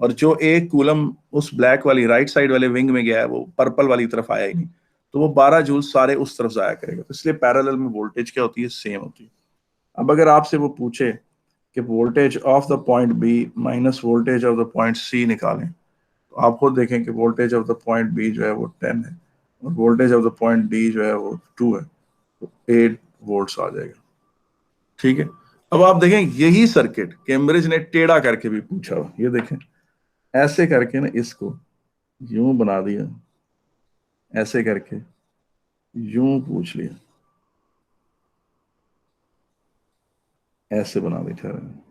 और जो एक कूलम उस ब्लैक वाली राइट साइड वाले विंग में गया है, वो पर्पल वाली तरफ आया ही नहीं, तो वो 12 जूल्स सारे उस तरफ जाया करेगा। तो इसलिए पैरेलल में वोल्टेज क्या होती है, सेम होती है। अब अगर आपसे वो पूछे कि voltage of the point B minus voltage of the point C निकालें, तो आप खुद देखें कि voltage of the point B जो है वो 10 है और voltage of the point D जो है वो 2 है, तो 8 वोल्ट्स आ जाएगा। ठीक है, अब आप देखें यही सर्किट कैम्ब्रिज ने टेढ़ा करके भी पूछा हुआ। ये देखें, ऐसे करके ना इसको यूं बना दिया, ऐसे करके यूं पूछ लिया, ऐसे बना बैठा रहे।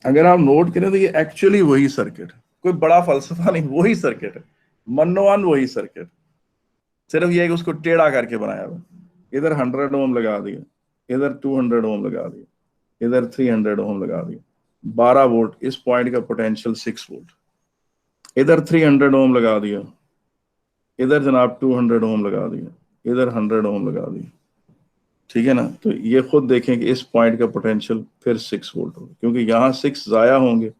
अगर आप नोट करें तो ये एक्चुअली वही सर्किट, कोई बड़ा फलसफा नहीं, वही सर्किट है, मनोवन वही सर्किट, सिर्फ ये है कि उसको टेढ़ा करके बनाया हुआ। इधर 100 ओम लगा दिया, इधर 200 ओम लगा दिया, इधर 300 ओम लगा दिया, 12 वोल्ट, इस पॉइंट का पोटेंशियल 6 वोल्ट, इधर 300 ओम लगा दिया, इधर जनाब 200 ओम लगा दिया, इधर 100 ओम लगा दिया। ठीक है ना, तो ये खुद देखें कि इस पॉइंट का पोटेंशियल फिर 6 वोल्ट होगा, क्योंकि यहाँ 6 जाया होंगे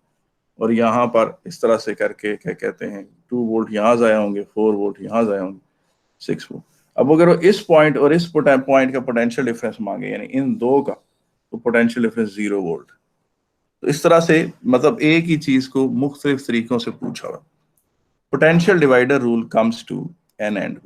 और यहाँ पर इस तरह से करके क्या कहते हैं 2 वोल्ट यहाँ जाया होंगे, 4 वोल्ट यहाँ जाया होंगे, 6 वोल्ट। अब अगर वो इस पॉइंट और इस पॉइंट का पोटेंशियल डिफरेंस मांगे, यानी इन दो का, तो पोटेंशियल डिफरेंस 0 वोल्ट। तो इस तरह से मतलब एक ही चीज को मुख्तलिफ तरीकों से पूछा हुआ। Potential divider rule comes to an and.